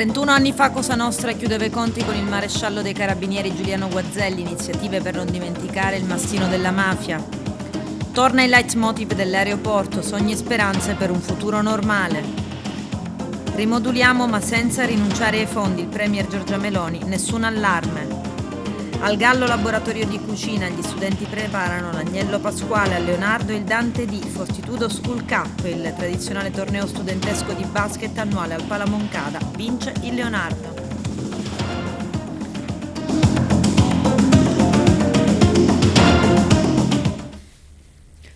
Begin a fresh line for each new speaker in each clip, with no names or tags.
31 anni fa Cosa Nostra chiudeva i conti con il maresciallo dei carabinieri Giuliano Guazelli, iniziative per non dimenticare il mastino della mafia. Torna il leitmotiv dell'aeroporto, sogni e speranze per un futuro normale. Rimoduliamo ma senza rinunciare ai fondi, il premier Giorgia Meloni, nessun allarme. Al Gallo laboratorio di cucina gli studenti preparano l'agnello pasquale a Leonardo e il Dante di Fortitudo School Cup, il tradizionale torneo studentesco di basket annuale al Palamoncada. Vince il Leonardo.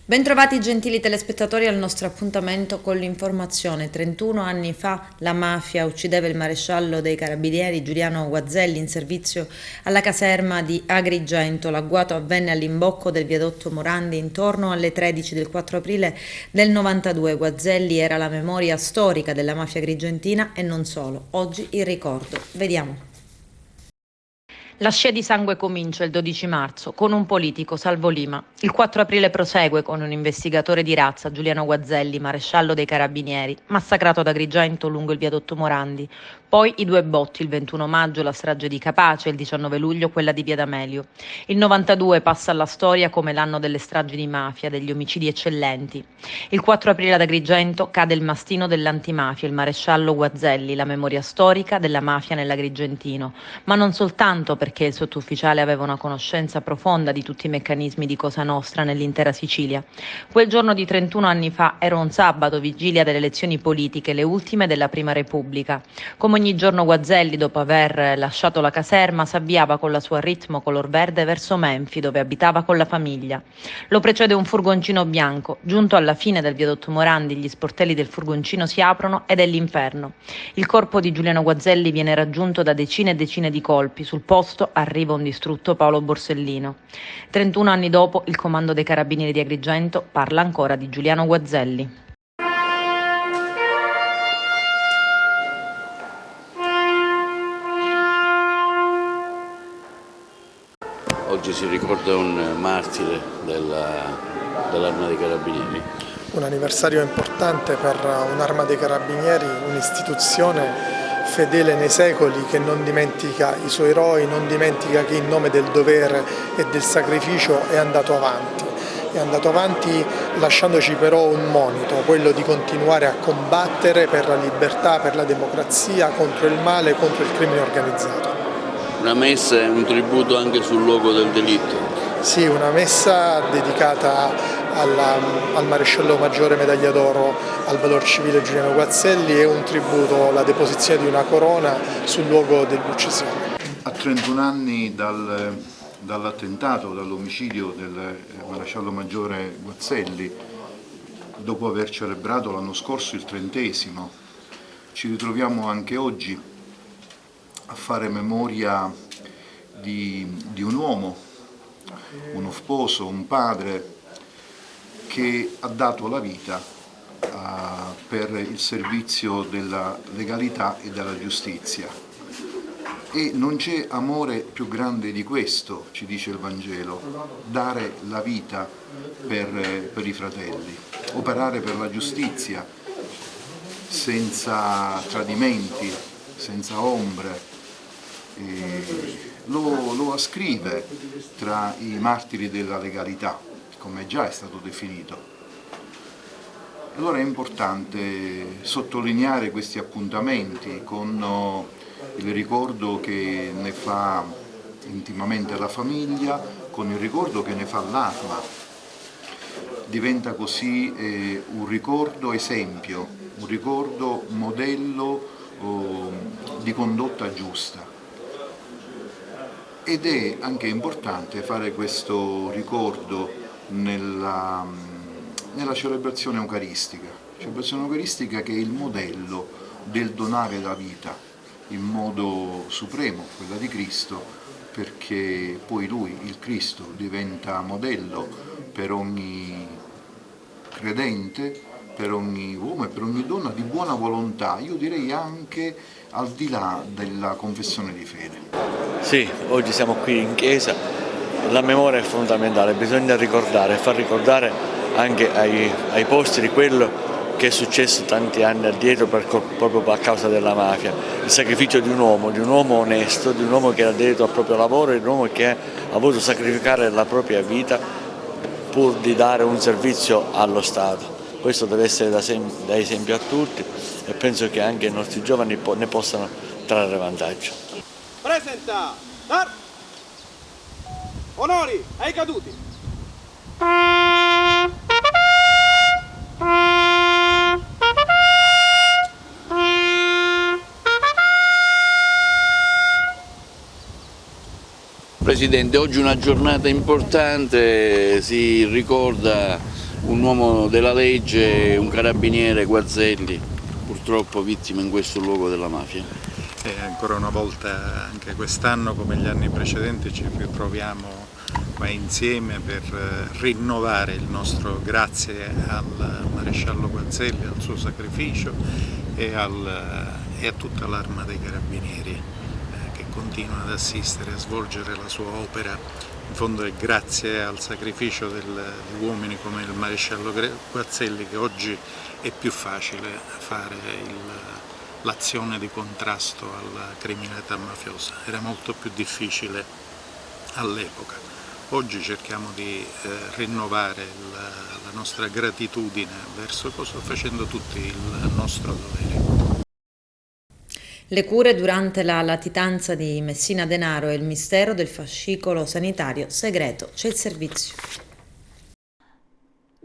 Bentrovati gentili telespettatori al nostro appuntamento con l'informazione. 31 anni fa la mafia uccideva il maresciallo dei carabinieri Giuliano Guazelli in servizio alla caserma di Agrigento. L'agguato avvenne all'imbocco del viadotto Morandi intorno alle 13 del 4 aprile del 92. Guazelli era la memoria storica della mafia agrigentina e non solo. Oggi il ricordo. Vediamo. La scia di sangue comincia il 12 marzo con un politico, Salvo Lima. Il 4 aprile prosegue con un investigatore di razza, Giuliano Guazelli, maresciallo dei carabinieri, massacrato ad Agrigento lungo il viadotto Morandi. Poi i due botti, il 21 maggio la strage di Capace, il 19 luglio quella di Via D'Amelio. Il 92 passa alla storia come l'anno delle stragi di mafia, degli omicidi eccellenti. Il 4 aprile ad Agrigento cade il mastino dell'antimafia, il maresciallo Guazelli, la memoria storica della mafia nell'Agrigentino, ma non soltanto perché il sottufficiale aveva una conoscenza profonda di tutti i meccanismi di Cosa Nostra nell'intera Sicilia. Quel giorno di 31 anni fa era un sabato, vigilia delle elezioni politiche, le ultime della Prima Repubblica. Come ogni giorno Guazelli, dopo aver lasciato la caserma, s'avviava con la sua ritmo color verde verso Menfi, dove abitava con la famiglia. Lo precede un furgoncino bianco. Giunto alla fine del viadotto Morandi, gli sportelli del furgoncino si aprono ed è l'inferno. Il corpo di Giuliano Guazelli viene raggiunto da decine e decine di colpi. Sul posto arriva un distrutto Paolo Borsellino. 31 anni dopo, il comando dei carabinieri di Agrigento parla ancora di Giuliano Guazelli.
Oggi si ricorda un martire dell'Arma dei Carabinieri.
Un anniversario importante per un'Arma dei Carabinieri, un'istituzione fedele nei secoli che non dimentica i suoi eroi, non dimentica che in nome del dovere e del sacrificio è andato avanti. È andato avanti lasciandoci però un monito, quello di continuare a combattere per la libertà, per la democrazia, contro il male, contro il crimine organizzato.
Una messa e un tributo anche sul luogo del delitto.
Sì, una messa dedicata al maresciallo maggiore medaglia d'oro al valor civile Giuliano Guazelli e un tributo, la deposizione di una corona sul luogo dell'uccisione.
A 31 anni dall'attentato, dall'omicidio del maresciallo maggiore Guazelli, dopo aver celebrato l'anno scorso il 30°, ci ritroviamo anche oggi a fare memoria di un uomo, uno sposo, un padre che ha dato la vita per il servizio della legalità e della giustizia. E non c'è amore più grande di questo, ci dice il Vangelo, dare la vita per i fratelli, operare per la giustizia, senza tradimenti, senza ombre. Lo ascrive tra i martiri della legalità, come già è stato definito. Allora è importante sottolineare questi appuntamenti con il ricordo che ne fa intimamente la famiglia, con il ricordo che ne fa l'Arma. Diventa così un ricordo esempio, un ricordo modello di condotta giusta. Ed è anche importante fare questo ricordo nella celebrazione eucaristica che è il modello del donare la vita in modo supremo, quella di Cristo, perché poi Lui, il Cristo, diventa modello per ogni credente, per ogni uomo e per ogni donna di buona volontà, io direi anche al di là della confessione di fede.
Sì, oggi siamo qui in chiesa, la memoria è fondamentale, bisogna ricordare, far ricordare anche ai posteri quello che è successo tanti anni addietro proprio a causa della mafia. Il sacrificio di un uomo onesto, di un uomo che era dedito al proprio lavoro, di un uomo che ha voluto sacrificare la propria vita pur di dare un servizio allo Stato. Questo deve essere da esempio a tutti e penso che anche i nostri giovani ne possano trarre vantaggio.
Presenta! Onori ai caduti!
Presidente, oggi è una giornata importante, si ricorda un uomo della legge, un carabiniere, Guazzelli, purtroppo vittima in questo luogo della mafia.
E ancora una volta, anche quest'anno come gli anni precedenti, ci ritroviamo qua insieme per rinnovare il nostro grazie al maresciallo Guazzelli, al suo sacrificio e a tutta l'Arma dei Carabinieri che continua ad assistere, a svolgere la sua opera. In fondo è grazie al sacrificio di uomini come il maresciallo Guazzelli che oggi è più facile fare l'azione di contrasto alla criminalità mafiosa. Era molto più difficile all'epoca. Oggi cerchiamo di rinnovare la nostra gratitudine verso questo, facendo tutti il nostro dovere.
Le cure durante la latitanza di Messina Denaro e il mistero del fascicolo sanitario segreto. C'è il servizio.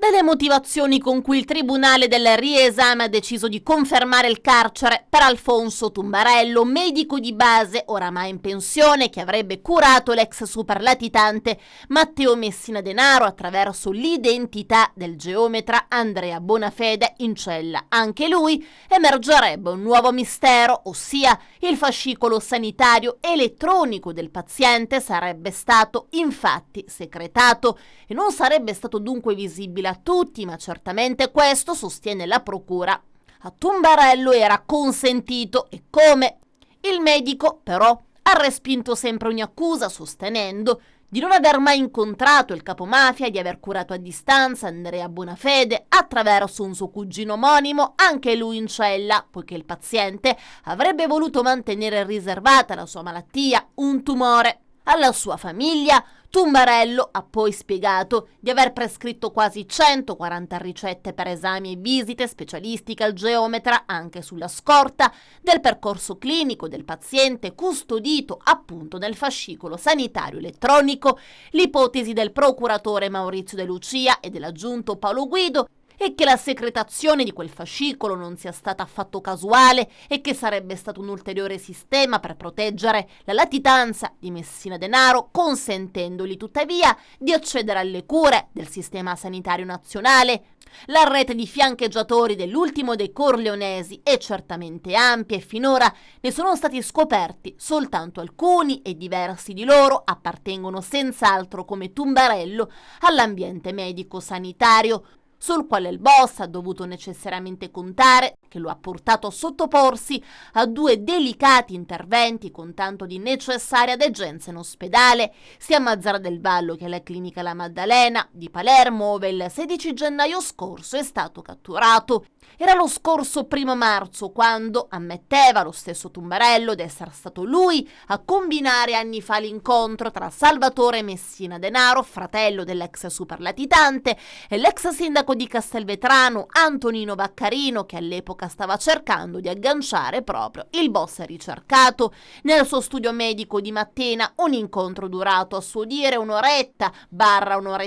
Delle motivazioni con cui il Tribunale del Riesame ha deciso di confermare il carcere per Alfonso Tumbarello, medico di base oramai in pensione che avrebbe curato l'ex superlatitante Matteo Messina Denaro attraverso l'identità del geometra Andrea Bonafede in cella. Anche lui emergerebbe un nuovo mistero, ossia il fascicolo sanitario elettronico del paziente sarebbe stato infatti secretato e non sarebbe stato dunque visibile a tutti, ma certamente questo, sostiene la procura, a Tumbarello era consentito. E come? Il medico però ha respinto sempre ogni accusa, sostenendo di non aver mai incontrato il capomafia e di aver curato a distanza Andrea Bonafede attraverso un suo cugino omonimo, anche lui in cella, poiché il paziente avrebbe voluto mantenere riservata la sua malattia, un tumore. Alla sua famiglia Tumbarello ha poi spiegato di aver prescritto quasi 140 ricette per esami e visite specialistiche al geometra, anche sulla scorta del percorso clinico del paziente custodito appunto nel fascicolo sanitario elettronico. L'ipotesi del procuratore Maurizio De Lucia e dell'aggiunto Paolo Guido e che la secretazione di quel fascicolo non sia stata affatto casuale e che sarebbe stato un ulteriore sistema per proteggere la latitanza di Messina Denaro, consentendogli tuttavia di accedere alle cure del sistema sanitario nazionale. La rete di fiancheggiatori dell'ultimo dei corleonesi è certamente ampia e finora ne sono stati scoperti soltanto alcuni e diversi di loro appartengono senz'altro come Tumbarello all'ambiente medico-sanitario, sul quale il boss ha dovuto necessariamente contare, che lo ha portato a sottoporsi a 2 delicati interventi con tanto di necessaria degenza in ospedale, sia a Mazzara del Vallo che alla clinica La Maddalena di Palermo, dove il 16 gennaio scorso è stato catturato. Era lo scorso 1 marzo quando ammetteva lo stesso Tumbarello di essere stato lui a combinare anni fa l'incontro tra Salvatore Messina Denaro, fratello dell'ex superlatitante, e l'ex sindaco di Castelvetrano Antonino Vaccarino, che all'epoca stava cercando di agganciare proprio il boss ricercato nel suo studio medico di Mattina, un incontro durato a suo dire un'oretta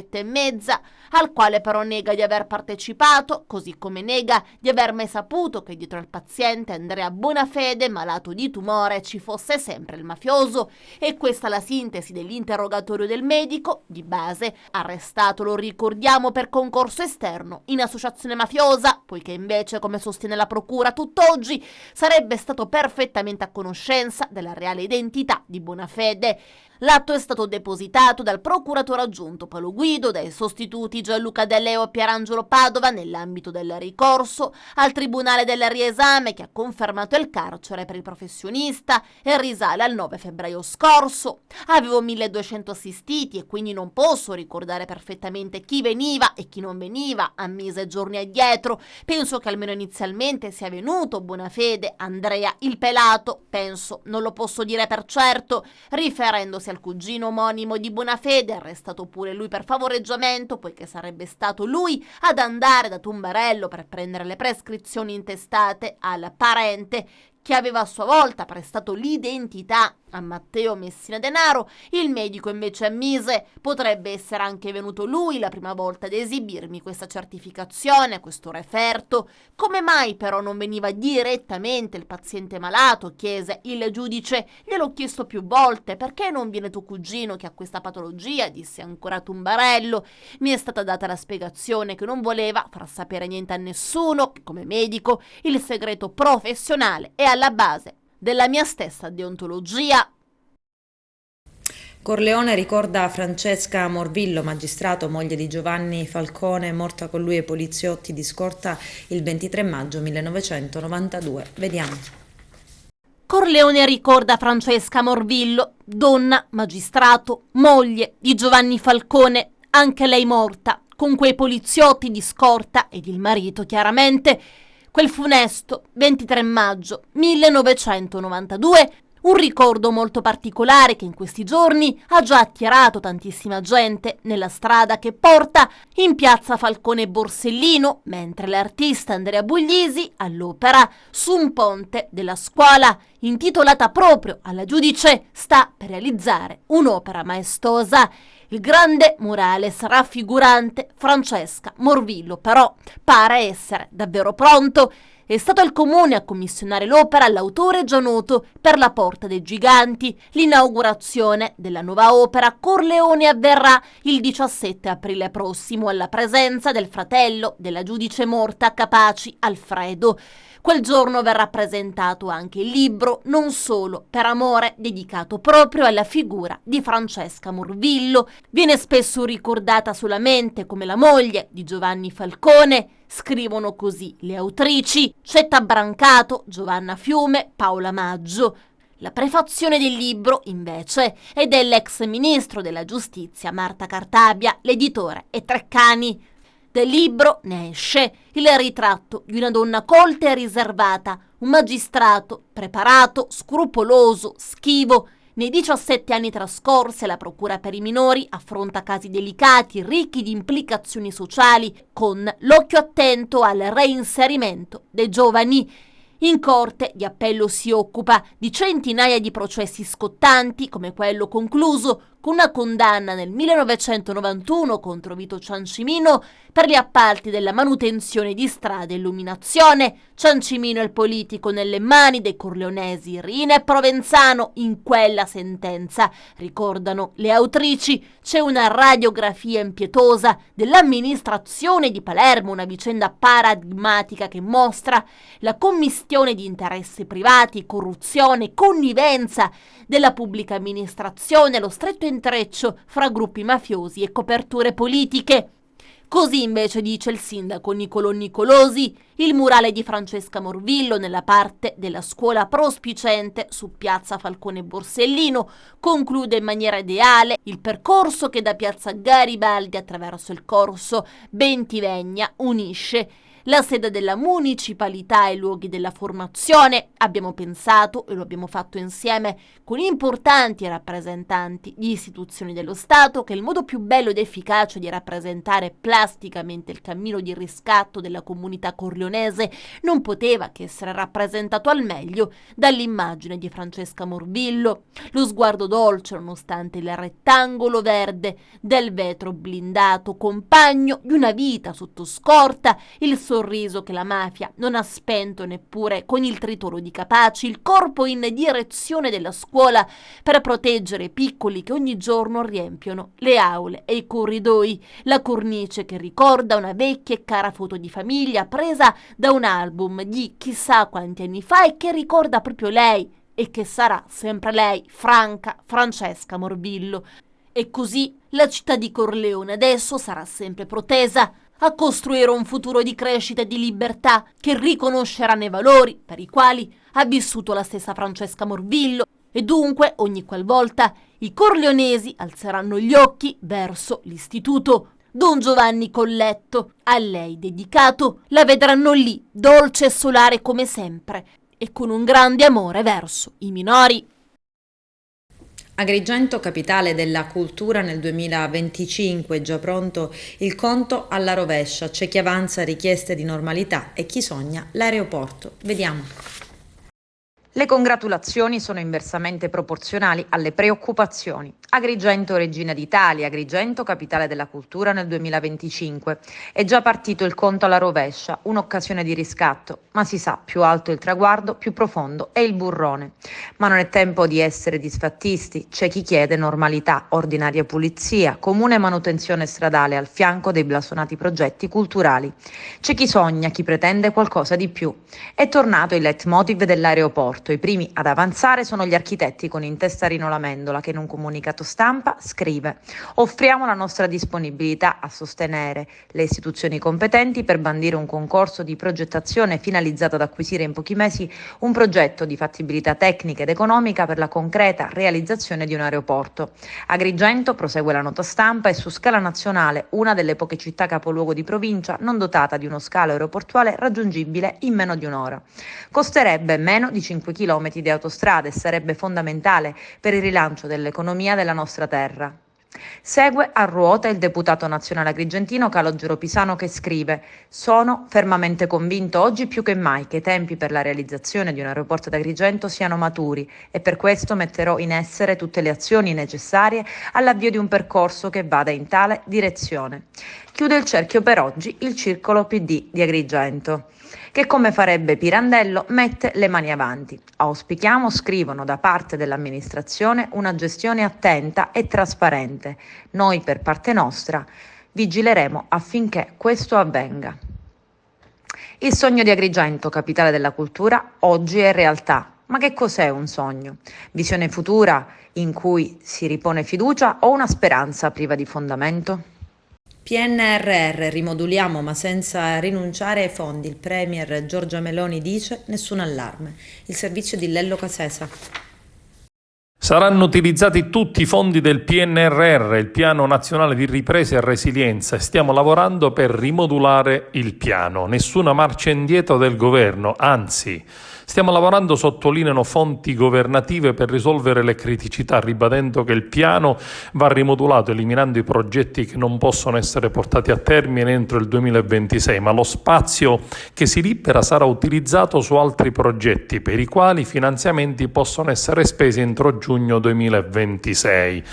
e mezza, al quale però nega di aver partecipato, così come nega di aver mai saputo che dietro al paziente Andrea Bonafede, malato di tumore, ci fosse sempre il mafioso. E questa la sintesi dell'interrogatorio del medico, di base arrestato, lo ricordiamo, per concorso esterno in associazione mafiosa, poiché invece, come sostiene la procura tutt'oggi, sarebbe stato perfettamente a conoscenza della reale identità di Bonafede. L'atto è stato depositato dal procuratore aggiunto Paolo Guido, dai sostituti Gianluca De Leo e Pierangelo Padova nell'ambito del ricorso al Tribunale del Riesame, che ha confermato il carcere per il professionista e risale al 9 febbraio scorso. Avevo 1200 assistiti e quindi non posso ricordare perfettamente chi veniva e chi non veniva, ammise giorni addietro. Penso che almeno inizialmente sia venuto Bonafede, Andrea il Pelato, penso, non lo posso dire per certo, riferendosi al cugino omonimo di Bonafede, arrestato pure lui per favoreggiamento, poiché sarebbe stato lui ad andare da Tumbarello per prendere le prescrizioni intestate al parente che aveva a sua volta prestato l'identità a Matteo Messina Denaro. Il medico invece ammise: potrebbe essere anche venuto lui la prima volta ad esibirmi questa certificazione, questo referto. Come mai però non veniva direttamente il paziente malato? Chiese il giudice. Gliel'ho chiesto più volte: perché non viene tuo cugino che ha questa patologia? Disse ancora Tumbarello. Mi è stata data la spiegazione che non voleva far sapere niente a nessuno, che come medico il segreto professionale è alla base della mia stessa deontologia.
Corleone ricorda Francesca Morvillo, magistrato, moglie di Giovanni Falcone, morta con lui ai poliziotti di Scorta il 23 maggio 1992. Vediamo.
Corleone ricorda Francesca Morvillo, donna, magistrato, moglie di Giovanni Falcone, anche lei morta con quei poliziotti di Scorta, ed il marito chiaramente. Quel funesto 23 maggio 1992, un ricordo molto particolare che in questi giorni ha già attirato tantissima gente nella strada che porta in piazza Falcone Borsellino, mentre l'artista Andrea Buglisi all'opera su un ponte della scuola intitolata proprio alla giudice sta per realizzare un'opera maestosa. Il grande murales raffigurante Francesca Morvillo però pare essere davvero pronto. È stato il comune a commissionare l'opera all'autore già noto per La Porta dei Giganti. L'inaugurazione della nuova opera Corleone avverrà il 17 aprile prossimo alla presenza del fratello della giudice morta Capaci, Alfredo. Quel giorno verrà presentato anche il libro Non solo per amore, dedicato proprio alla figura di Francesca Morvillo. Viene spesso ricordata solamente come la moglie di Giovanni Falcone. Scrivono così le autrici Cetta Brancato, Giovanna Fiume, Paola Maggio. La prefazione del libro, invece, è dell'ex ministro della giustizia Marta Cartabia, l'editore è Treccani. Del libro ne esce il ritratto di una donna colta e riservata, un magistrato preparato, scrupoloso, schivo. Nei 17 anni trascorsi la Procura per i minori affronta casi delicati, ricchi di implicazioni sociali, con l'occhio attento al reinserimento dei giovani. In Corte di Appello si occupa di centinaia di processi scottanti, come quello concluso con una condanna nel 1991 contro Vito Ciancimino per gli appalti della manutenzione di strade e illuminazione. Ciancimino è il politico nelle mani dei corleonesi Rina e Provenzano. In quella sentenza, ricordano le autrici, c'è una radiografia impietosa dell'amministrazione di Palermo, una vicenda paradigmatica che mostra la commistione di interessi privati, corruzione, connivenza della pubblica amministrazione, lo stretto intreccio fra gruppi mafiosi e coperture politiche. Così invece dice il sindaco Nicolò Nicolosi: il murale di Francesca Morvillo nella parte della scuola prospicente su piazza Falcone Borsellino conclude in maniera ideale il percorso che da piazza Garibaldi attraverso il corso Bentivegna unisce la sede della municipalità e i luoghi della formazione. Abbiamo pensato, e lo abbiamo fatto insieme con importanti rappresentanti di istituzioni dello Stato, che il modo più bello ed efficace di rappresentare plasticamente il cammino di riscatto della comunità corleonese non poteva che essere rappresentato al meglio dall'immagine di Francesca Morvillo. Lo sguardo dolce nonostante il rettangolo verde del vetro blindato, compagno di una vita sotto scorta, il sorriso che la mafia non ha spento neppure con il tritolo di Capaci, il corpo in direzione della scuola per proteggere i piccoli che ogni giorno riempiono le aule e i corridoi, la cornice che ricorda una vecchia e cara foto di famiglia presa da un album di chissà quanti anni fa e che ricorda proprio lei e che sarà sempre lei, Franca Francesca Morvillo. E così la città di Corleone adesso sarà sempre protesa a costruire un futuro di crescita e di libertà che riconoscerà nei valori per i quali ha vissuto la stessa Francesca Morvillo, e dunque ogni qualvolta i corleonesi alzeranno gli occhi verso l'istituto Don Giovanni Colletto, a lei dedicato, la vedranno lì, dolce e solare come sempre, e con un grande amore verso i minori.
Agrigento, capitale della cultura nel 2025, già pronto il conto alla rovescia, c'è chi avanza richieste di normalità e chi sogna l'aeroporto. Vediamo. Le congratulazioni sono inversamente proporzionali alle preoccupazioni. Agrigento, regina d'Italia, Agrigento, capitale della cultura nel 2025. È già partito il conto alla rovescia, un'occasione di riscatto, ma si sa, più alto il traguardo, più profondo è il burrone. Ma non è tempo di essere disfattisti, c'è chi chiede normalità, ordinaria pulizia, comune manutenzione stradale al fianco dei blasonati progetti culturali. C'è chi sogna, chi pretende qualcosa di più. È tornato il leitmotiv dell'aeroporto. I primi ad avanzare sono gli architetti con in testa Rino Lamendola, che in un comunicato stampa scrive: offriamo la nostra disponibilità a sostenere le istituzioni competenti per bandire un concorso di progettazione finalizzato ad acquisire in pochi mesi un progetto di fattibilità tecnica ed economica per la concreta realizzazione di un aeroporto. Agrigento, prosegue la nota stampa, è su scala nazionale una delle poche città capoluogo di provincia non dotata di uno scalo aeroportuale raggiungibile in meno di un'ora. Costerebbe meno di 5 chilometri di autostrade e sarebbe fondamentale per il rilancio dell'economia della nostra terra. Segue a ruota il deputato nazionale agrigentino Calogero Pisano, che scrive: sono fermamente convinto oggi più che mai che i tempi per la realizzazione di un aeroporto ad Agrigento siano maturi e per questo metterò in essere tutte le azioni necessarie all'avvio di un percorso che vada in tale direzione. Chiude il cerchio per oggi il circolo PD di Agrigento, che, come farebbe Pirandello, mette le mani avanti. Auspichiamo, scrivono, da parte dell'amministrazione una gestione attenta e trasparente. Noi, per parte nostra, vigileremo affinché questo avvenga. Il sogno di Agrigento, capitale della cultura, oggi è realtà. Ma che cos'è un sogno? Visione futura in cui si ripone fiducia o una speranza priva di fondamento? PNRR, rimoduliamo ma senza rinunciare ai fondi. Il premier Giorgia Meloni dice: nessun allarme. Il servizio di Lello Casesa.
Saranno utilizzati tutti i fondi del PNRR, il Piano Nazionale di Ripresa e Resilienza, e stiamo lavorando per rimodulare il piano. Nessuna marcia indietro del governo, anzi. Stiamo lavorando, sottolineano fonti governative, per risolvere le criticità, ribadendo che il piano va rimodulato, eliminando i progetti che non possono essere portati a termine entro il 2026, ma lo spazio che si libera sarà utilizzato su altri progetti per i quali i finanziamenti possono essere spesi entro giugno 2026.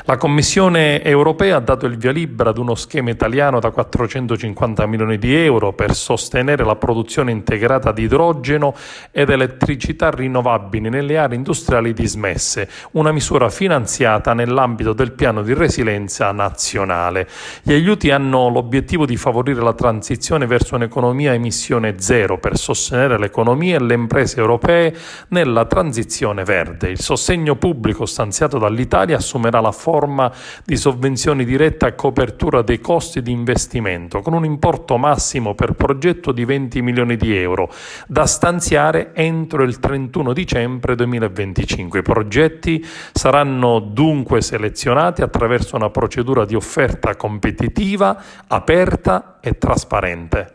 La Commissione europea ha dato il via libera ad uno schema italiano da 450 milioni di euro per sostenere la produzione integrata di idrogeno ed elettricità rinnovabili nelle aree industriali dismesse, una misura finanziata nell'ambito del piano di resilienza nazionale. Gli aiuti hanno l'obiettivo di favorire la transizione verso un'economia a emissione zero per sostenere l'economia e le imprese europee nella transizione verde. Il sostegno pubblico stanziato dall'Italia assumerà la forma di sovvenzioni dirette a copertura dei costi di investimento, con un importo massimo per progetto di 20 milioni di euro, da stanziare entro il 31 dicembre 2025. I progetti saranno dunque selezionati attraverso una procedura di offerta competitiva, aperta e trasparente.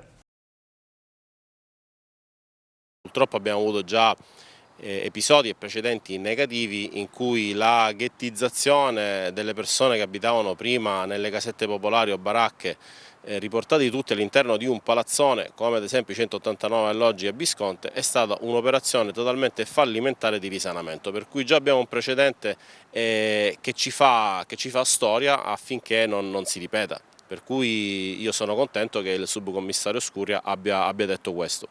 Purtroppo abbiamo avuto già episodi e precedenti negativi in cui la ghettizzazione delle persone che abitavano prima nelle casette popolari o baracche, riportati tutti all'interno di un palazzone, come ad esempio i 189 alloggi a Visconte, è stata un'operazione totalmente fallimentare di risanamento, per cui già abbiamo un precedente che ci fa storia affinché non si ripeta. Per cui io sono contento che il subcommissario Scuria abbia detto questo.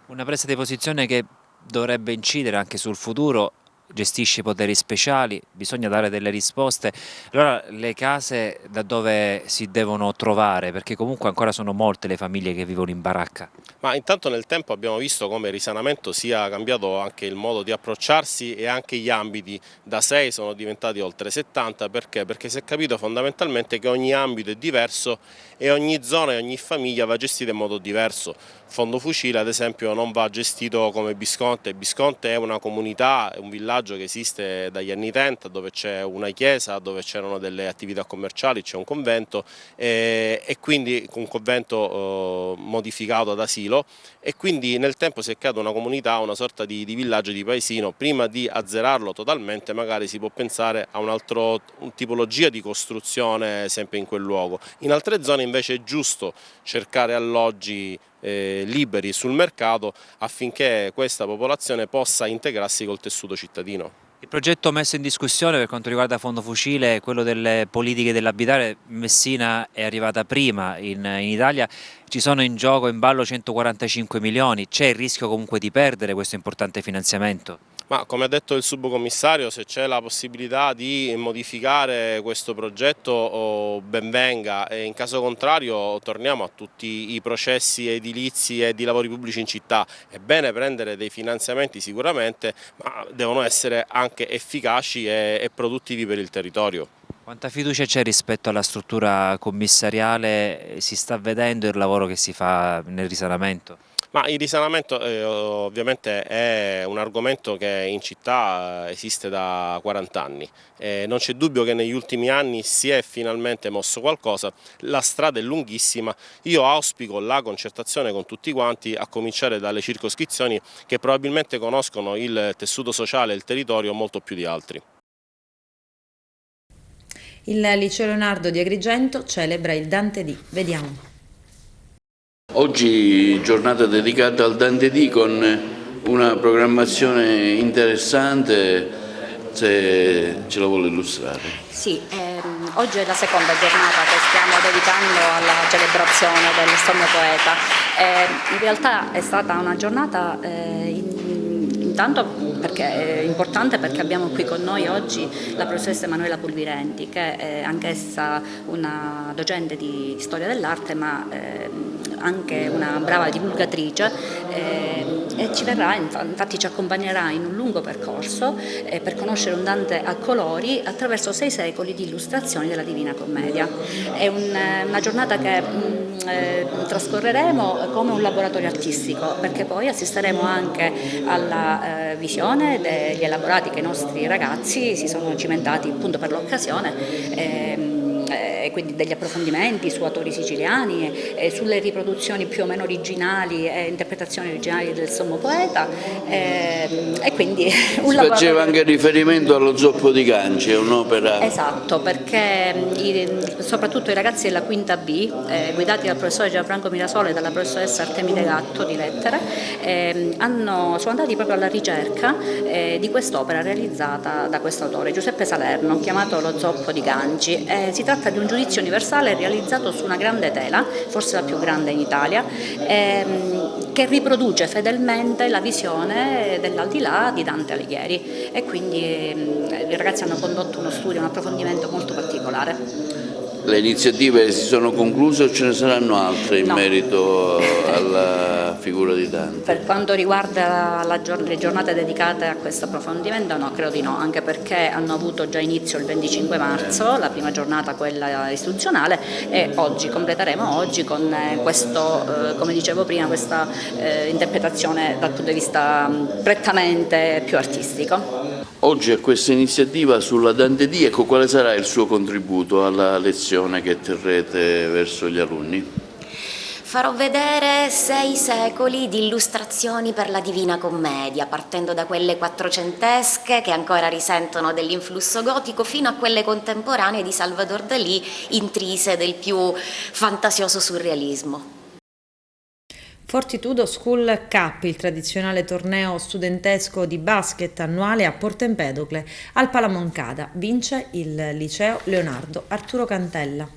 Una presa di posizione che dovrebbe incidere anche sul futuro gestisce i poteri speciali, bisogna dare delle risposte. Allora le case da dove si devono trovare? Perché comunque ancora sono molte le famiglie che vivono in baracca.
Ma intanto nel tempo abbiamo visto come il risanamento sia cambiato anche il modo di approcciarsi e anche gli ambiti. Da 6 sono diventati oltre 70, perché? Perché si è capito fondamentalmente che ogni ambito è diverso e ogni zona e ogni famiglia va gestita in modo diverso. Fondo Fucile ad esempio non va gestito come Bisconte. Bisconte è una comunità, è un villaggio che esiste dagli anni 30, dove c'è una chiesa, dove c'erano delle attività commerciali, c'è un convento e quindi un convento modificato ad asilo, e quindi nel tempo si è creata una comunità, una sorta di villaggio, di paesino. Prima di azzerarlo totalmente magari si può pensare a un tipologia di costruzione sempre in quel luogo. In altre zone invece è giusto cercare alloggi liberi sul mercato affinché questa popolazione possa integrarsi col tessuto cittadino.
Il progetto messo in discussione per quanto riguarda Fondo Fucile, quello delle politiche dell'abitare, Messina è arrivata prima in Italia, ci sono in gioco, in ballo 145 milioni, c'è il rischio comunque di perdere questo importante finanziamento?
Ma come ha detto il subcommissario, se c'è la possibilità di modificare questo progetto ben venga, e in caso contrario torniamo a tutti i processi edilizi e di lavori pubblici in città. È bene prendere dei finanziamenti sicuramente, ma devono essere anche efficaci e produttivi per il territorio.
Quanta fiducia c'è rispetto alla struttura commissariale? Si sta vedendo il lavoro che si fa nel risanamento?
Ma il risanamento ovviamente è un argomento che in città esiste da 40 anni. Non c'è dubbio che negli ultimi anni si è finalmente mosso qualcosa, la strada è lunghissima. Io auspico la concertazione con tutti quanti, a cominciare dalle circoscrizioni che probabilmente conoscono il tessuto sociale e il territorio molto più di altri.
Il Liceo Leonardo di Agrigento celebra il Dante D. Vediamo.
Oggi giornata dedicata al Dante D con una programmazione interessante, se ce la vuole illustrare.
Sì, oggi è la seconda giornata che stiamo dedicando alla celebrazione del sommo poeta. In realtà è stata una giornata intanto perché è importante, perché abbiamo qui con noi oggi la professoressa Emanuela Pulvirenti, che è anch'essa una docente di storia dell'arte, ma anche una brava divulgatrice, e ci verrà, infatti ci accompagnerà in un lungo percorso per conoscere un Dante a colori attraverso 6 secoli di illustrazioni della Divina Commedia. È una giornata che trascorreremo come un laboratorio artistico, perché poi assisteremo anche alla visione degli elaborati che i nostri ragazzi si sono cimentati appunto per l'occasione, e quindi degli approfondimenti su autori siciliani, sulle riproduzioni più o meno originali e interpretazioni originali del sommo poeta, e quindi un laboratorio.
Faceva anche riferimento allo Zoppo di Ganci, è un'opera.
Esatto, perché soprattutto i ragazzi della quinta B, guidati dal professore Gianfranco Mirasole e dalla professoressa Artemide Gatto di lettere, sono andati proprio alla ricerca di quest'opera realizzata da questo autore, Giuseppe Salerno, chiamato Lo Zoppo di Ganci. Si tratta di un giudizio universale realizzato su una grande tela, forse la più grande in Italia, che riproduce fedelmente la visione dell'aldilà di Dante Alighieri, e quindi i ragazzi hanno condotto uno studio, un approfondimento molto particolare.
Le iniziative si sono concluse o ce ne saranno altre in merito alla figura di Dante?
Per quanto riguarda le giornate dedicate a questo approfondimento, no, credo di no, anche perché hanno avuto già inizio il 25 marzo, la prima giornata, quella istituzionale, e completeremo oggi con questo, come dicevo prima, questa interpretazione dal punto di vista prettamente più artistico.
Oggi a questa iniziativa sulla Dante D, ecco, quale sarà il suo contributo alla lezione che terrete verso gli alunni?
Farò vedere 6 secoli di illustrazioni per la Divina Commedia, partendo da quelle quattrocentesche che ancora risentono dell'influsso gotico, fino a quelle contemporanee di Salvador Dalì, intrise del più fantasioso surrealismo.
Fortitudo School Cup, il tradizionale torneo studentesco di basket annuale a Porto Empedocle, al Palamoncada, vince il Liceo Leonardo Arturo Cantella.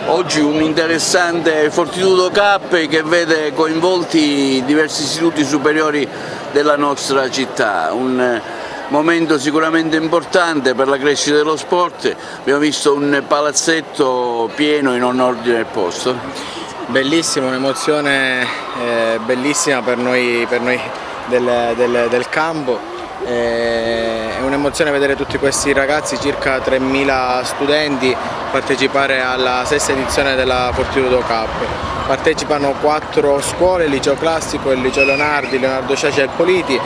Oggi un interessante Fortitudo Cup che vede coinvolti diversi istituti superiori della nostra città, un momento sicuramente importante per la crescita dello sport. Abbiamo visto un palazzetto pieno in ogni ordine del posto.
Bellissimo, un'emozione bellissima per noi del campo. È un'emozione vedere tutti questi ragazzi, circa 3.000 studenti, partecipare alla 6ª edizione della Fortitudo Cup. Partecipano 4 scuole, il liceo classico, il liceo Leonardi, Leonardo Ciacia e Politi,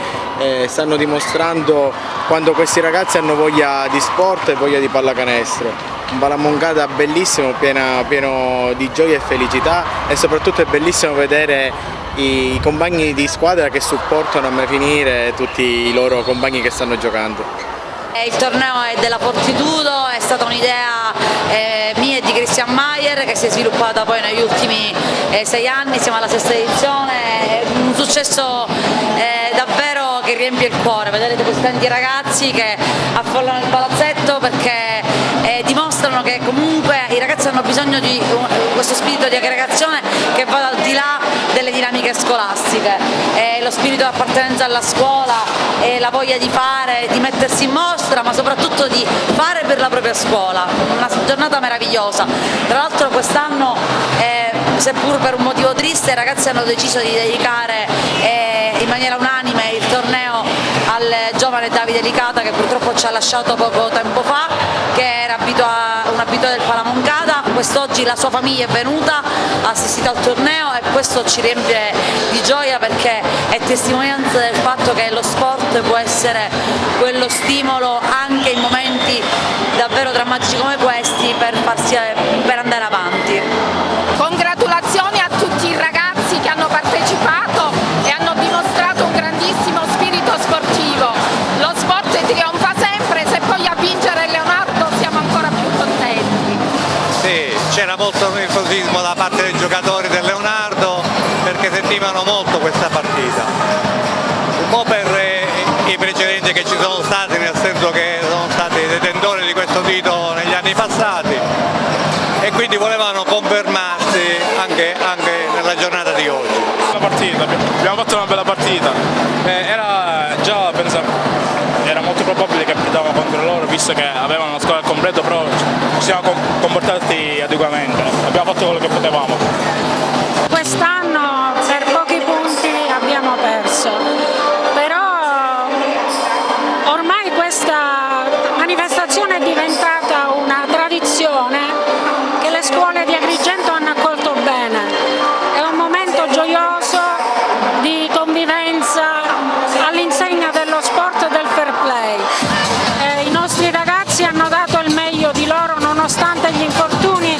stanno dimostrando quando questi ragazzi hanno voglia di sport e voglia di pallacanestro. Un Palamongata bellissimo, pieno di gioia e felicità, e soprattutto è bellissimo vedere i compagni di squadra che supportano a mai finire tutti i loro compagni che stanno giocando.
Il torneo è della Fortitudo, è stata un'idea mia e di Christian Maier che si è sviluppata poi negli ultimi 6 anni, siamo alla 6ª edizione, è un successo davvero che riempie il cuore, vedere così tanti ragazzi che affollano il palazzetto perché dimostrano che comunque i ragazzi hanno bisogno di questo spirito di aggregazione che va al di là delle dinamiche scolastiche, lo spirito di appartenenza alla scuola e la voglia di fare, di mettersi in mostra, ma soprattutto di fare per la propria scuola. Una giornata meravigliosa. Tra l'altro quest'anno, seppur per un motivo triste, i ragazzi hanno deciso di dedicare in maniera unanime il torneo al giovane Davide Licata, che purtroppo ci ha lasciato poco tempo fa, che era un abituato del Palamongata. Quest'oggi la sua famiglia è venuta, ha assistito al torneo e questo ci riempie di gioia perché è testimonianza del fatto che lo sport può essere quello stimolo anche in momenti davvero drammatici come questi per andare avanti.
Congratulazioni a tutti i ragazzi che hanno partecipato e hanno dimostrato un grandissimo spirito sportivo. Lo sport trionfa sempre, se poi a vincere Leonardo siamo ancora più contenti.
Sì, c'era molto nervosismo da parte dei giocatori del Leonardo perché sentivano molto questa partita. Un po' per i precedenti che ci sono stati, nel senso che sono stati detentori di questo titolo negli anni passati e quindi volevano confermarsi anche nella giornata di oggi.
Abbiamo fatto una bella partita, era molto probabile che perdevamo contro loro visto che avevano una squadra completa, però ci siamo comportati adeguatamente, abbiamo fatto quello che potevamo.
Quest'anno per pochi punti abbiamo perso, però ormai questa manifestazione è diventata una tradizione che le scuole di Agrigento hanno accolto bene. È un momento gioioso di convivenza all'insegna dello sport e del fair play. I nostri ragazzi hanno dato il meglio di loro nonostante gli infortuni,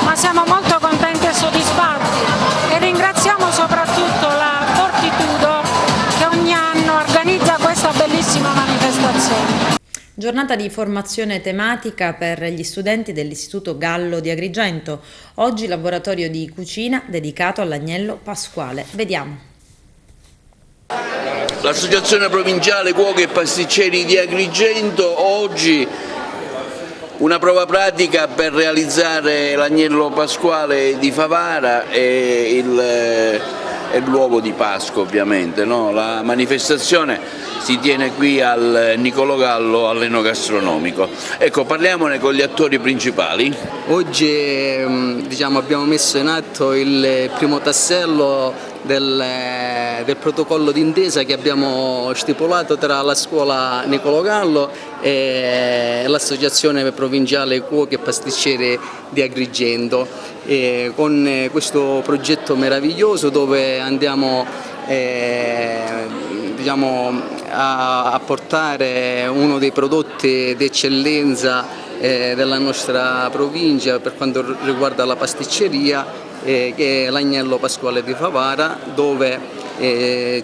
ma siamo molto contenti e soddisfatti e ringraziamo soprattutto la Fortitudo che ogni anno organizza questa bellissima manifestazione.
Giornata di formazione tematica per gli studenti dell'Istituto Gallo di Agrigento. Oggi laboratorio di cucina dedicato all'agnello pasquale. Vediamo.
L'Associazione Provinciale Cuochi e Pasticceri di Agrigento oggi una prova pratica per realizzare l'agnello pasquale di Favara e l'uovo di Pasqua ovviamente, no? La manifestazione si tiene qui al Niccolò Gallo all'Enogastronomico. Ecco, parliamone con gli attori principali.
Oggi abbiamo messo in atto il primo tassello del protocollo d'intesa che abbiamo stipulato tra la scuola Niccolò Gallo e l'Associazione Provinciale Cuochi e Pasticceri di Agrigento, con questo progetto meraviglioso dove andiamo a portare uno dei prodotti d'eccellenza della nostra provincia per quanto riguarda la pasticceria, che è l'agnello pasquale di Favara, dove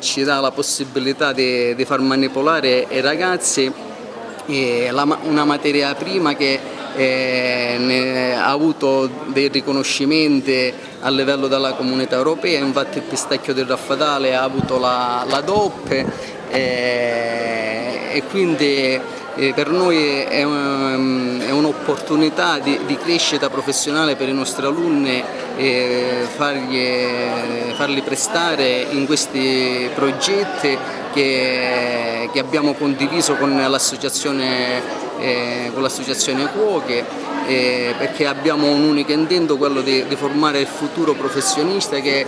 ci dà la possibilità di far manipolare ai ragazzi una materia prima che ha avuto dei riconoscimenti a livello della Comunità Europea. Infatti il pistacchio del Raffadale ha avuto la DOP e quindi per noi è un'opportunità di crescita professionale per i nostri alunni farli prestare in questi progetti che abbiamo condiviso con l'associazione Cuoche, perché abbiamo un unico intento, quello di formare il futuro professionista che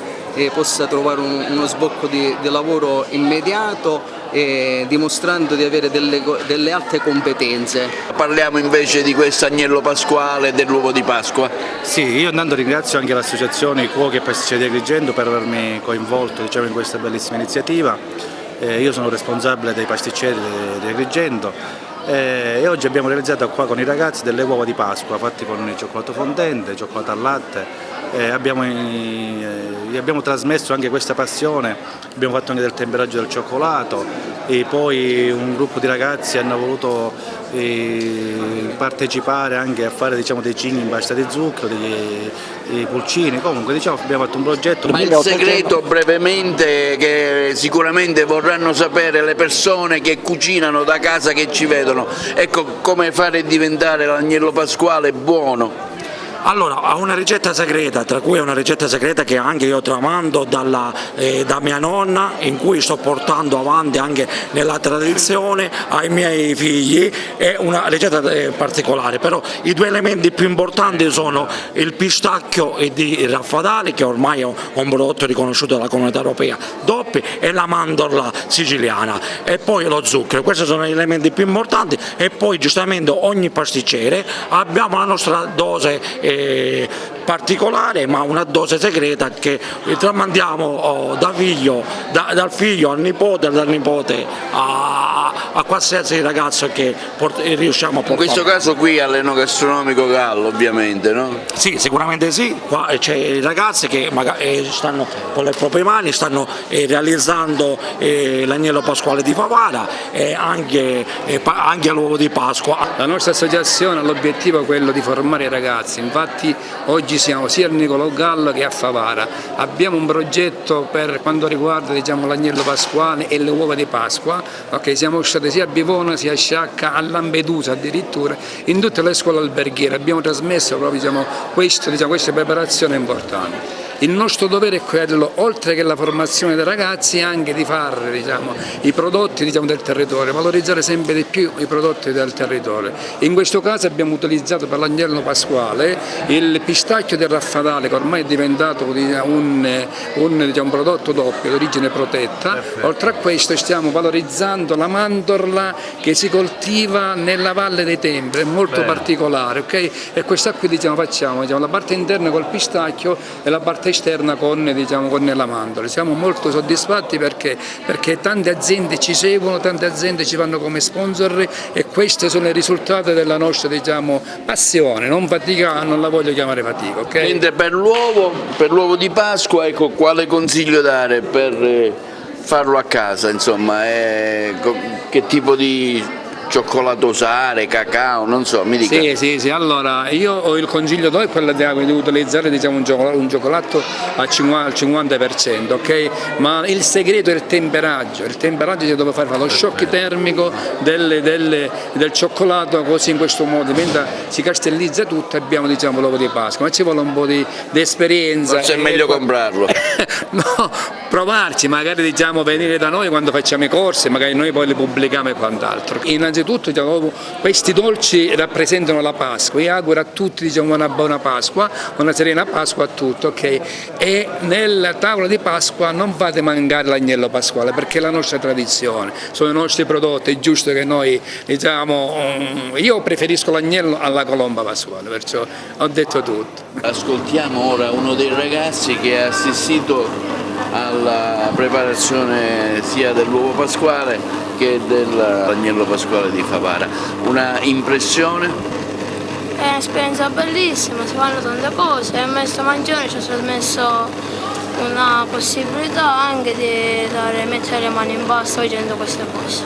possa trovare uno sbocco di lavoro immediato, dimostrando di avere delle alte competenze.
Parliamo invece di questo agnello pasquale e dell'uovo di Pasqua.
Sì, io intanto ringrazio anche l'associazione Cuoche e Pasticceria di Agrigento per avermi coinvolto, diciamo, in questa bellissima iniziativa. Io sono responsabile dei pasticceri di Agrigento e oggi abbiamo realizzato qua con i ragazzi delle uova di Pasqua fatti con il cioccolato fondente, cioccolato al latte. Abbiamo trasmesso anche questa passione, abbiamo fatto anche del temperaggio del cioccolato e poi un gruppo di ragazzi hanno voluto partecipare anche a fare, diciamo, dei cinghi in pasta di zucchero, dei pulcini, comunque, diciamo, abbiamo fatto un progetto.
Ma il segreto brevemente, che sicuramente vorranno sapere le persone che cucinano da casa, che ci vedono, ecco, come fare diventare l'agnello pasquale buono?
Allora, ha una ricetta segreta, tra cui è una ricetta segreta che anche io tramando da mia nonna, in cui sto portando avanti anche nella tradizione ai miei figli. È una ricetta particolare, però i due elementi più importanti sono il pistacchio di Raffadali, che ormai è un prodotto riconosciuto dalla Comunità Europea, DOP, e la mandorla siciliana, e poi lo zucchero. Questi sono gli elementi più importanti, e poi giustamente ogni pasticcere abbiamo la nostra dose particolare, ma una dose segreta che tramandiamo dal figlio al nipote e dal nipote a qualsiasi ragazzo che riusciamo a portare.
In questo caso qui all'Enogastronomico Gallo, ovviamente, no?
Sì, sicuramente sì. Qua c'è i ragazzi che magari stanno con le proprie mani, stanno realizzando l'agnello pasquale di Favara e anche l'uovo di Pasqua.
La nostra associazione ha l'obiettivo quello di formare i ragazzi. Infatti oggi siamo sia al Nicolò Gallo che a Favara. Abbiamo un progetto per quanto riguarda, diciamo, l'agnello pasquale e le uova di Pasqua. Siamo stati sia a Bivona sia a Sciacca, a Lampedusa addirittura, in tutte le scuole alberghiere. Abbiamo trasmesso proprio, diciamo, queste preparazioni importanti. Il nostro dovere è quello, oltre che la formazione dei ragazzi, anche di fare, diciamo, i prodotti, diciamo, del territorio, valorizzare sempre di più i prodotti del territorio. In questo caso abbiamo utilizzato per l'agnello pasquale il pistacchio del Raffadale, che ormai è diventato un prodotto doppio di origine protetta. Perfetto. Oltre a questo stiamo valorizzando la mandorla che si coltiva nella Valle dei Templi, è molto particolare, ok? E questa qui, diciamo, facciamo, diciamo, la parte interna col pistacchio e la parte esterna con la mandorla. Siamo molto soddisfatti perché tante aziende ci seguono, tante aziende ci vanno come sponsor, e questi sono i risultati della nostra, diciamo, passione, non fatica, non la voglio chiamare fatica. Okay?
Mentre per l'uovo di Pasqua, ecco, quale consiglio dare per farlo a casa, insomma, che tipo di cioccolato usare, cacao, non so, mi dica.
Sì, allora io ho il consiglio è quello di utilizzare, diciamo, un cioccolato al 50%, ok? Ma il segreto è il temperaggio si deve fare lo shock termico del cioccolato, così in questo modo, mentre si castellizza tutto, abbiamo, diciamo, l'uovo di Pasqua, ma ci vuole un po' di esperienza.
Forse è meglio comprarlo.
No, provarci, magari, diciamo, venire da noi quando facciamo i corsi, magari noi poi li pubblichiamo e quant'altro. Innanzitutto, diciamo, questi dolci rappresentano la Pasqua. Io auguro a tutti, diciamo, una buona Pasqua, una serena Pasqua a tutti, ok? E nel tavolo di Pasqua non fate mancare l'agnello pasquale, perché è la nostra tradizione, sono i nostri prodotti, è giusto che noi, diciamo, io preferisco l'agnello alla colomba pasquale, perciò ho detto tutto.
Ascoltiamo ora uno dei ragazzi che ha assistito alla preparazione sia dell'uovo pasquale che dell'agnello pasquale di Favara. Una impressione?
È un'esperienza bellissima, si fanno tante cose, e il maestro Mangione ci ha trasmesso una possibilità anche di mettere le mani in pasta facendo queste cose.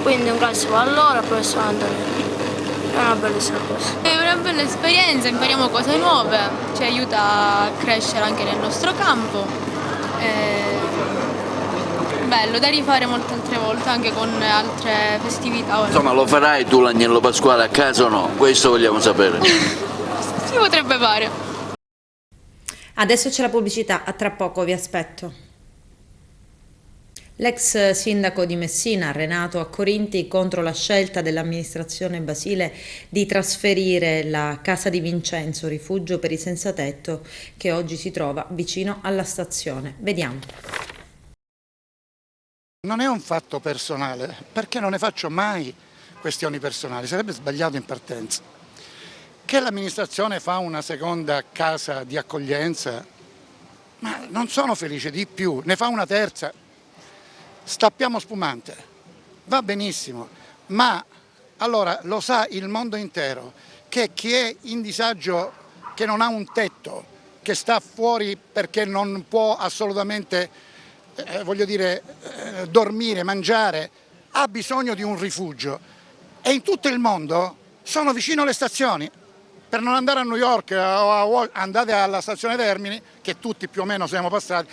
Quindi un grazie a loro, al professor Antonelli. È una bellissima cosa.
È una bella esperienza, impariamo cose nuove, ci aiuta a crescere anche nel nostro campo. Bello, da rifare molte altre volte, anche con altre festività.
Insomma, lo farai tu l'agnello pasquale a casa o no? Questo vogliamo sapere.
Si potrebbe fare.
Adesso c'è la pubblicità, a tra poco vi aspetto. L'ex sindaco di Messina, Renato Accorinti, contro la scelta dell'amministrazione Basile di trasferire la casa di Vincenzo, rifugio per i senzatetto, che oggi si trova vicino alla stazione. Vediamo.
Non è un fatto personale, perché non ne faccio mai questioni personali, sarebbe sbagliato in partenza. Che l'amministrazione fa una seconda casa di accoglienza, ma non sono felice di più, ne fa una terza. Stappiamo spumante, va benissimo, ma allora lo sa il mondo intero che chi è in disagio, che non ha un tetto, che sta fuori perché non può assolutamente, dormire, mangiare, ha bisogno di un rifugio e in tutto il mondo sono vicino alle stazioni. Per non andare a New York o andate alla stazione Termini, che tutti più o meno siamo passati,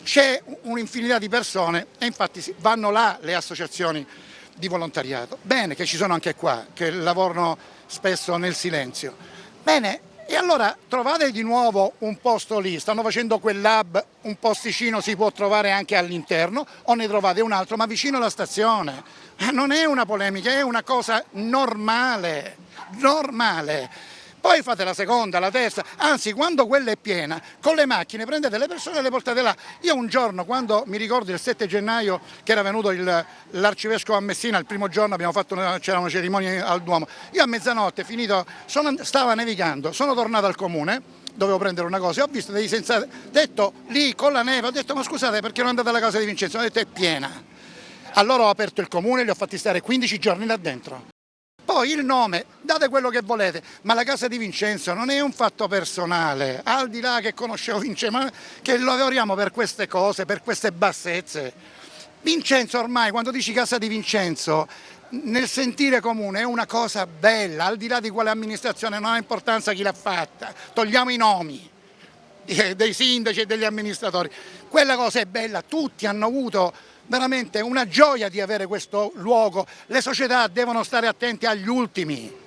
c'è un'infinità di persone e infatti vanno là le associazioni di volontariato. Bene che ci sono anche qua, che lavorano spesso nel silenzio. Bene, e allora trovate di nuovo un posto lì, stanno facendo quel lab, un posticino si può trovare anche all'interno o ne trovate un altro, ma vicino alla stazione. Non è una polemica, è una cosa normale, normale. Poi fate la seconda, la terza, anzi quando quella è piena, con le macchine prendete le persone e le portate là. Io un giorno, quando mi ricordo il 7 gennaio che era venuto l'arcivescovo a Messina, il primo giorno c'era una cerimonia al Duomo, io a mezzanotte finito, stava nevicando, sono tornato al comune, dovevo prendere una cosa e ho visto dei senza tetto lì con la neve, ho detto ma scusate perché non andate alla casa di Vincenzo? Ho detto è piena. Allora ho aperto il comune e li ho fatti stare 15 giorni là dentro. Poi il nome, date quello che volete, ma la casa di Vincenzo non è un fatto personale, al di là che conoscevo Vincenzo, ma che lavoriamo per queste cose, per queste bassezze. Vincenzo ormai, quando dici casa di Vincenzo, nel sentire comune è una cosa bella, al di là di quale amministrazione, non ha importanza chi l'ha fatta, togliamo i nomi dei sindaci e degli amministratori, quella cosa è bella, tutti hanno avuto veramente una gioia di avere questo luogo, le società devono stare attente agli ultimi.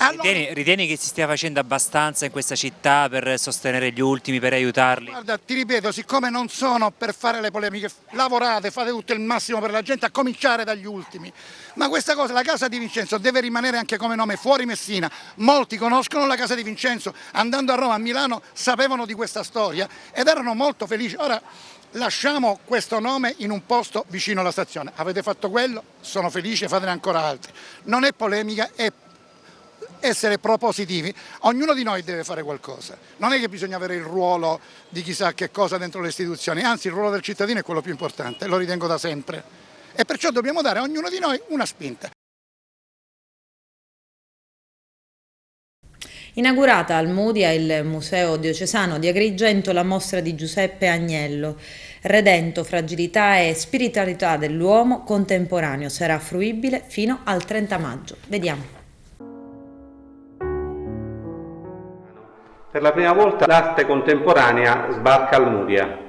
Allora,
ritieni che si stia facendo abbastanza in questa città per sostenere gli ultimi, per aiutarli?
Guarda, ti ripeto, siccome non sono per fare le polemiche, lavorate, fate tutto il massimo per la gente, a cominciare dagli ultimi. Ma questa cosa, la casa di Vincenzo deve rimanere anche come nome fuori Messina. Molti conoscono la casa di Vincenzo, andando a Roma, a Milano, sapevano di questa storia ed erano molto felici. Ora lasciamo questo nome in un posto vicino alla stazione. Avete fatto quello, sono felice, fatene ancora altri. Non è polemica, è essere propositivi. Ognuno di noi deve fare qualcosa, non è che bisogna avere il ruolo di chissà che cosa dentro le istituzioni, anzi il ruolo del cittadino è quello più importante, lo ritengo da sempre e perciò dobbiamo dare a ognuno di noi una spinta.
Inaugurata al Mudia, il Museo Diocesano di Agrigento, la mostra di Giuseppe Agnello, Redento, fragilità e spiritualità dell'uomo contemporaneo, sarà fruibile fino al 30 maggio. Vediamo.
Per la prima volta l'arte contemporanea sbarca al Mudia.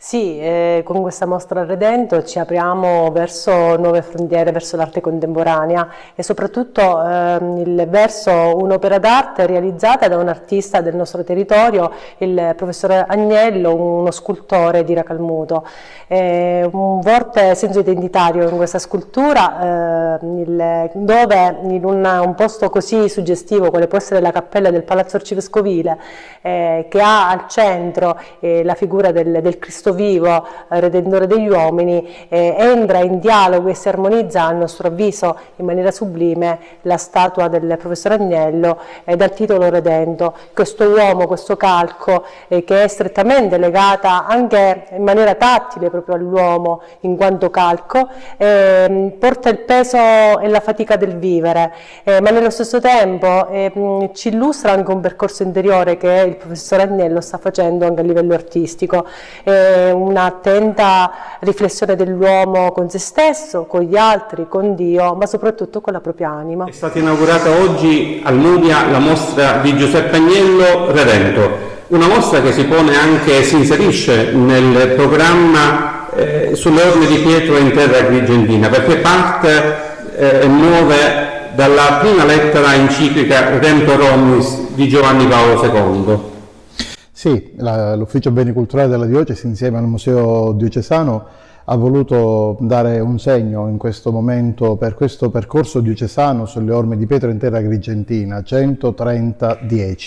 Sì, con questa mostra Redento ci apriamo verso nuove frontiere, verso l'arte contemporanea e soprattutto verso un'opera d'arte realizzata da un artista del nostro territorio, il professore Agnello, uno scultore di Racalmuto. Un forte senso identitario in questa scultura, dove in un posto così suggestivo quale può essere la cappella del Palazzo Arcivescovile, che ha al centro la figura del Cristo vivo, redentore degli uomini, entra in dialogo e si armonizza, a nostro avviso in maniera sublime, la statua del professor Agnello dal titolo Redento. Questo uomo, questo calco che è strettamente legata anche in maniera tattile proprio all'uomo in quanto calco, porta il peso e la fatica del vivere, ma nello stesso tempo ci illustra anche un percorso interiore che il professor Agnello sta facendo anche a livello artistico. Un'attenta riflessione dell'uomo con se stesso, con gli altri, con Dio, ma soprattutto con la propria anima.
È stata inaugurata oggi al Mudia la mostra di Giuseppe Agnello Redento, una mostra che si inserisce nel programma sulle orme di Pietro in terra agrigentina, perché parte e muove dalla prima lettera enciclica Redemptor Omnis di Giovanni Paolo II.
Sì, l'Ufficio Beni Culturali della Diocesi insieme al Museo Diocesano ha voluto dare un segno in questo momento per questo percorso diocesano sulle orme di pietra in terra agrigentina, 130-10.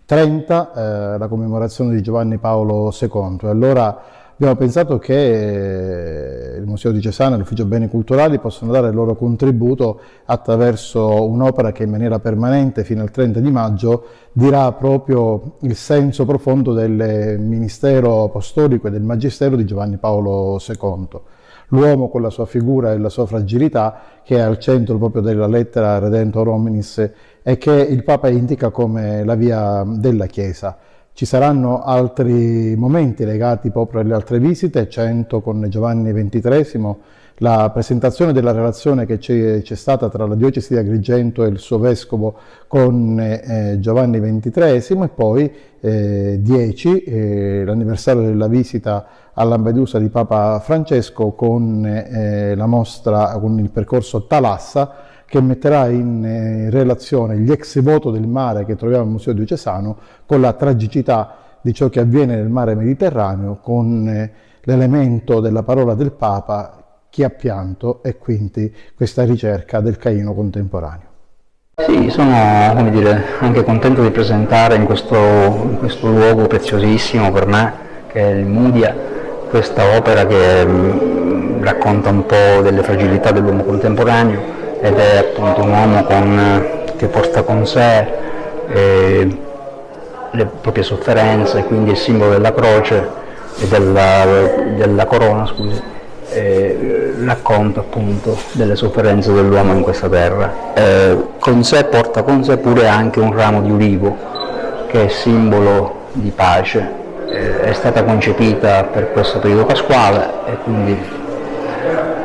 30 la commemorazione di Giovanni Paolo II, e allora abbiamo pensato che il Museo Diocesano e l'Ufficio Beni Culturali possono dare il loro contributo attraverso un'opera che in maniera permanente fino al 30 di maggio dirà proprio il senso profondo del ministero apostolico e del magistero di Giovanni Paolo II. L'uomo con la sua figura e la sua fragilità, che è al centro proprio della lettera Redentor Hominis e che il Papa indica come la via della Chiesa. Ci saranno altri momenti legati proprio alle altre visite, 100 con Giovanni XXIII, la presentazione della relazione che c'è stata tra la diocesi di Agrigento e il suo vescovo con Giovanni XXIII, e poi 10, l'anniversario della visita a Lampedusa di Papa Francesco con la mostra, con il percorso Thalassa, che metterà in relazione gli ex voto del mare che troviamo al Museo Diocesano con la tragicità di ciò che avviene nel mare Mediterraneo, con l'elemento della parola del Papa, chi ha pianto, e quindi questa ricerca del Caino contemporaneo.
Sì, sono, come dire, anche contento di presentare in questo luogo preziosissimo per me, che è il Mudia, questa opera che racconta un po' delle fragilità dell'uomo contemporaneo, ed è appunto un uomo che porta con sé le proprie sofferenze, quindi il simbolo della croce e della corona, scusi, racconta appunto delle sofferenze dell'uomo in questa terra. Porta con sé pure anche un ramo di ulivo, che è simbolo di pace. È stata concepita per questo periodo pasquale e quindi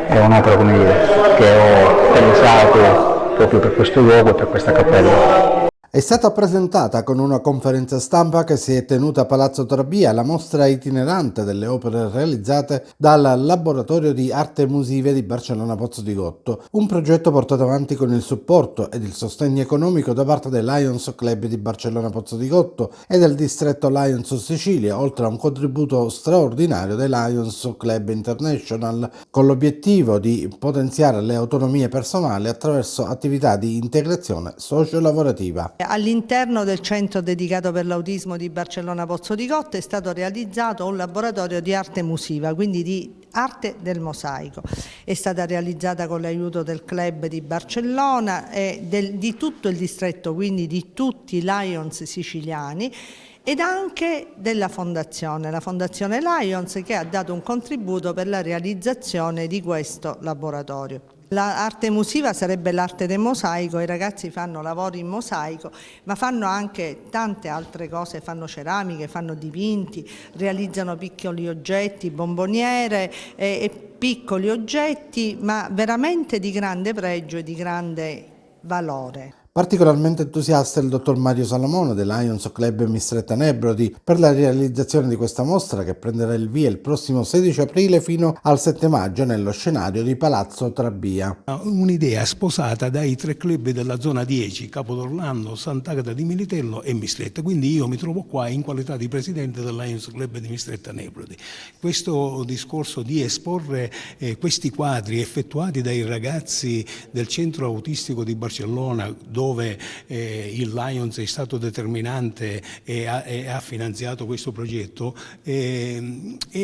è un'opera, come dire, che ho pensato proprio per questo luogo e per questa cappella.
È stata presentata con una conferenza stampa che si è tenuta a Palazzo Trabia la mostra itinerante delle opere realizzate dal Laboratorio di Arte Musive di Barcellona Pozzo di Gotto, un progetto portato avanti con il supporto ed il sostegno economico da parte del Lions Club di Barcellona Pozzo di Gotto e del distretto Lions Sicilia, oltre a un contributo straordinario del Lions Club International, con l'obiettivo di potenziare le autonomie personali attraverso attività di integrazione socio-lavorativa.
All'interno del centro dedicato per l'autismo di Barcellona Pozzo di Gotto è stato realizzato un laboratorio di arte musiva, quindi di arte del mosaico. È stata realizzata con l'aiuto del club di Barcellona e di tutto il distretto, quindi di tutti i Lions siciliani, ed anche della fondazione, la Fondazione Lions, che ha dato un contributo per la realizzazione di questo laboratorio. L'arte musiva sarebbe l'arte del mosaico, i ragazzi fanno lavori in mosaico, ma fanno anche tante altre cose, fanno ceramiche, fanno dipinti, realizzano piccoli oggetti, bomboniere e piccoli oggetti, ma veramente di grande pregio e di grande valore.
Particolarmente entusiasta il dottor Mario Salomone del Lions Club Mistretta Nebrodi per la realizzazione di questa mostra, che prenderà il via il prossimo 16 aprile fino al 7 maggio nello scenario di Palazzo Trabia.
Un'idea sposata dai 3 club della zona 10, Capodorlando, Sant'Agata di Militello e Mistretta, quindi io mi trovo qua in qualità di presidente del Lions Club di Mistretta Nebrodi. Questo discorso di esporre questi quadri effettuati dai ragazzi del centro autistico di Barcellona, dove il Lions è stato determinante e ha finanziato questo progetto, è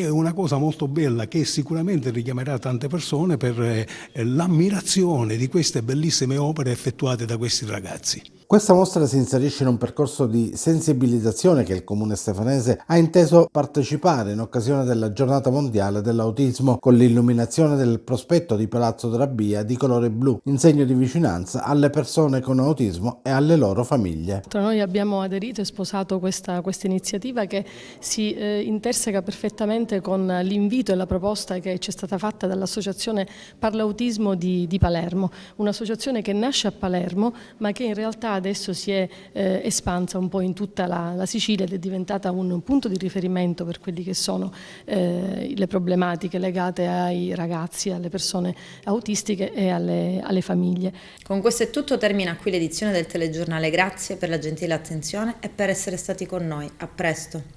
una cosa molto bella che sicuramente richiamerà tante persone per l'ammirazione di queste bellissime opere effettuate da questi ragazzi.
Questa mostra si inserisce in un percorso di sensibilizzazione che il Comune stefanese ha inteso partecipare in occasione della Giornata Mondiale dell'Autismo, con l'illuminazione del prospetto di Palazzo Trabia di colore blu, in segno di vicinanza alle persone con autismo e alle loro famiglie.
Noi abbiamo aderito e sposato questa iniziativa, che si interseca perfettamente con l'invito e la proposta che ci è stata fatta dall'Associazione Parlautismo di Palermo, un'associazione che nasce a Palermo ma che in realtà adesso si è espansa un po' in tutta la Sicilia ed è diventata un punto di riferimento per quelli che sono le problematiche legate ai ragazzi, alle persone autistiche e alle famiglie.
Con questo è tutto, termina qui l'edizione del telegiornale. Grazie per la gentile attenzione e per essere stati con noi. A presto.